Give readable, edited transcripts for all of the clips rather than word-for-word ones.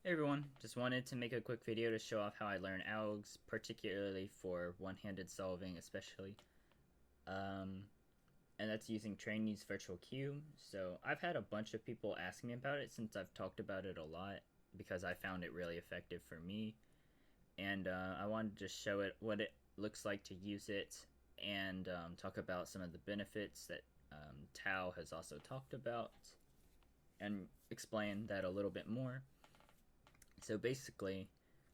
Hey everyone, just wanted to make a quick video to show off how I learn algs, particularly for one-handed solving especially. And that's using TrainYu's virtual cube. So I've had a bunch of people ask me about it since I've talked about it a lot because I found it really effective for me. And I wanted to show it what it looks like to use it and talk about some of the benefits that Tao has also talked about and explain that a little bit more. So basically,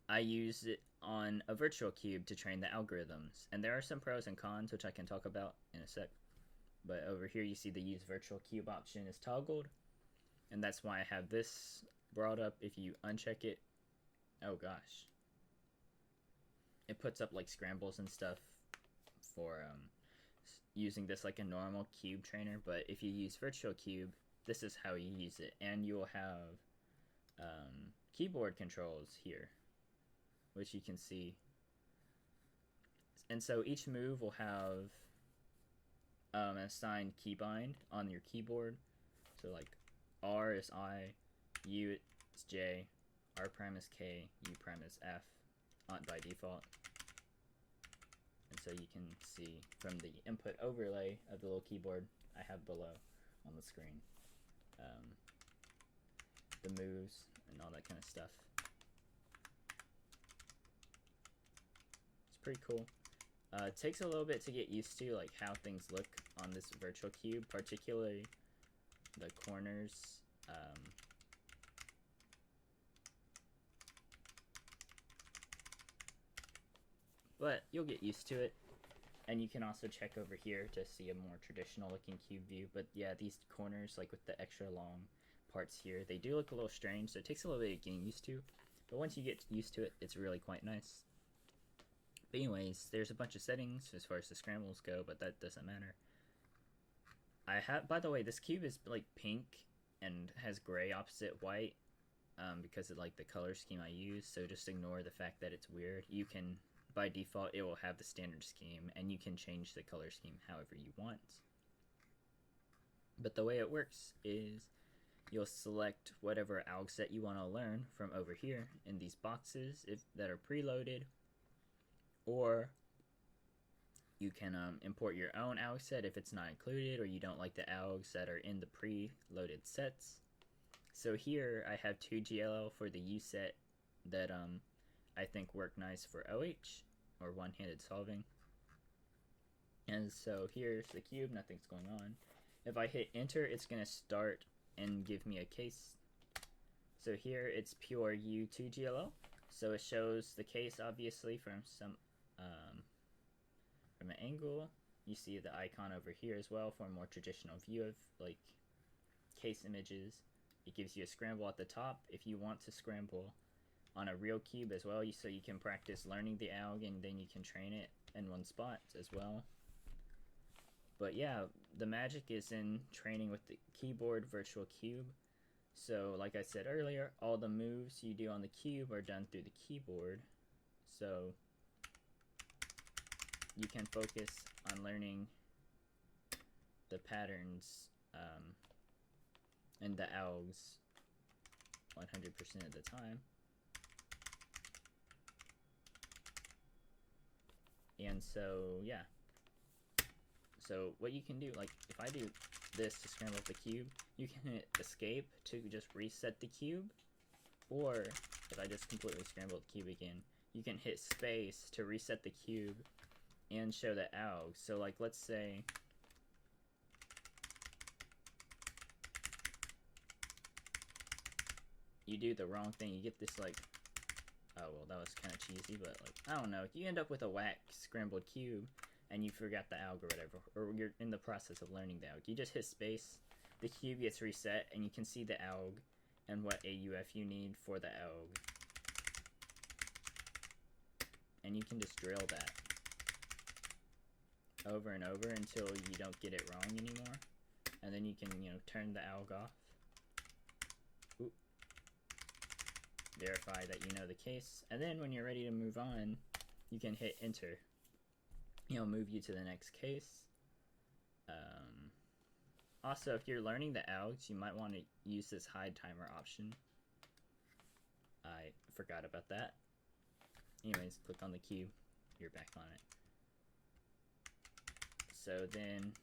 I use it on a virtual cube to train the algorithms, and there are some pros and cons which I can talk about in a sec. But over here you see the use virtual cube option is toggled, and that's why I have this brought up. If you uncheck it, oh gosh, it puts up like scrambles and stuff for using this like a normal cube trainer. But if you use virtual cube, this is how you use it, and you will have keyboard controls here, which you can see. And so each move will have an assigned keybind on your keyboard. So like R is I, U is J, R prime is K, U prime is F by default. And so you can see from the input overlay of the little keyboard I have below on the screen the moves and all that kind of stuff. It's pretty cool. It takes a little bit to get used to like how things look on this virtual cube, particularly the corners. But you'll get used to it. And you can also check over here to see a more traditional looking cube view. But yeah, these corners, like with the extra long parts here, they do look a little strange, so it takes a little bit of getting used to. But once you get used to it, it's really quite nice. But anyways, there's a bunch of settings as far as the scrambles go, but that doesn't matter. I have, by the way, this cube is like pink and has gray opposite white because of like the color scheme I use. So just ignore the fact that it's weird. You can, by default, it will have the standard scheme, and you can change the color scheme however you want. But the way it works is you'll select whatever alg set you want to learn from over here in these boxes that are preloaded, or you can import your own alg set if it's not included, or you don't like the algs that are in the preloaded sets. So here I have 2 GLL for the U set that I think work nice for OH, or one-handed solving. And so here's the cube, nothing's going on. If I hit enter, it's going to start and give me a case. So here it's pure U2 GLL. So it shows the case obviously from an angle. You see the icon over here as well for a more traditional view of like case images. It gives you a scramble at the top if you want to scramble on a real cube as well, so you can practice learning the alg and then you can train it in one spot as well. But yeah, the magic is in training with the keyboard virtual cube. So like I said earlier, all the moves you do on the cube are done through the keyboard. So you can focus on learning the patterns and the algs 100% of the time. And so yeah, so what you can do, like if I do this to scramble up the cube, you can hit escape to just reset the cube, or if I just completely scramble the cube again, you can hit space to reset the cube and show the alg. So like let's say you do the wrong thing, you get this like, oh well, that was kind of cheesy, but like I don't know, if you end up with a whack scrambled cube and you forgot the alg or whatever, or you're in the process of learning the alg, you just hit space, the cube gets reset, and you can see the alg and what AUF you need for the alg, and you can just drill that over and over until you don't get it wrong anymore, and then you can, you know, turn the alg off. Oop. Verify that you know the case, and then when you're ready to move on, you can hit enter. It'll move you to the next case. Also, if you're learning the algs, you might want to use this hide timer option. I forgot about that. Anyways, click on the cube. You're back on it. So then,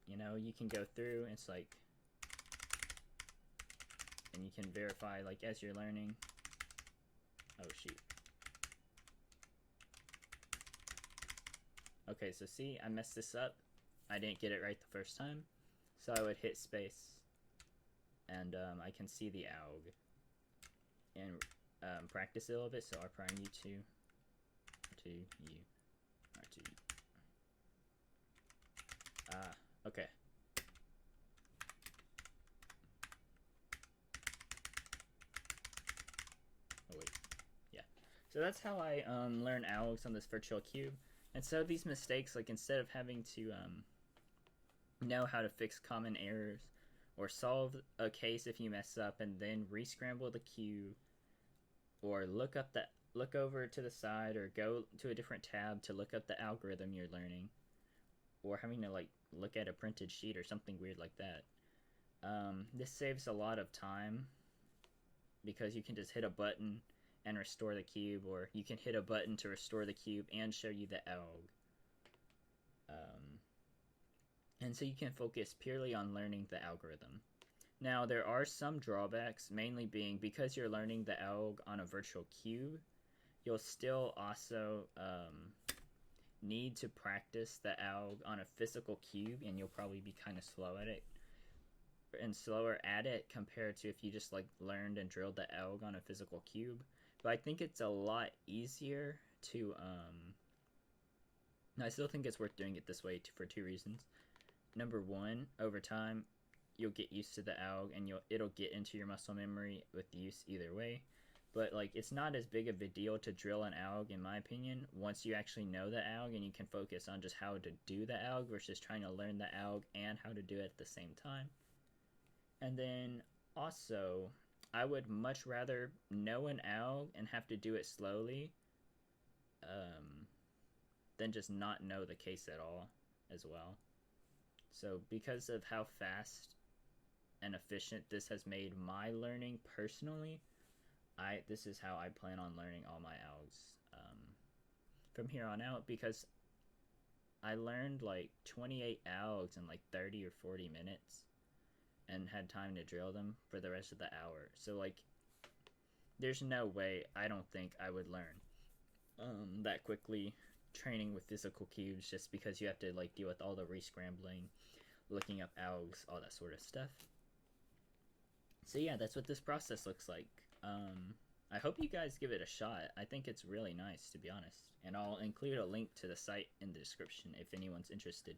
you know, you can go through, it's like, and you can verify, like, as you're learning. Oh, shoot. Okay, so see, I messed this up. I didn't get it right the first time. So I would hit space, and I can see the alg, and practice it a little bit. So R'(U2, R2U, R2U. Okay. Oh wait, yeah. So that's how I learn algs on this virtual cube. And so these mistakes, like instead of having to know how to fix common errors or solve a case if you mess up and then re-scramble the cube, or look over to the side or go to a different tab to look up the algorithm you're learning, or having to like look at a printed sheet or something weird like that. This saves a lot of time because you can just hit a button and restore the cube, or you can hit a button to restore the cube and show you the alg. And so you can focus purely on learning the algorithm. Now, there are some drawbacks, mainly being because you're learning the alg on a virtual cube, you'll still also need to practice the alg on a physical cube, and you'll probably be kind of slower at it compared to if you just like learned and drilled the alg on a physical cube. But I think it's a lot easier to I still think it's worth doing it this way for two reasons. Number one, over time you'll get used to the alg, and it'll get into your muscle memory with use either way. But like, it's not as big of a deal to drill an alg, in my opinion, once you actually know the alg and you can focus on just how to do the alg versus trying to learn the alg and how to do it at the same time. And then also, I would much rather know an alg and have to do it slowly than just not know the case at all as well. So because of how fast and efficient this has made my learning personally, this is how I plan on learning all my algs from here on out, because I learned like 28 algs in like 30 or 40 minutes and had time to drill them for the rest of the hour. So like, there's no way, I don't think I would learn that quickly training with physical cubes, just because you have to like deal with all the re-scrambling, looking up algs, all that sort of stuff. So yeah, that's what this process looks like. I hope you guys give it a shot. I think it's really nice, to be honest. And I'll include a link to the site in the description if anyone's interested.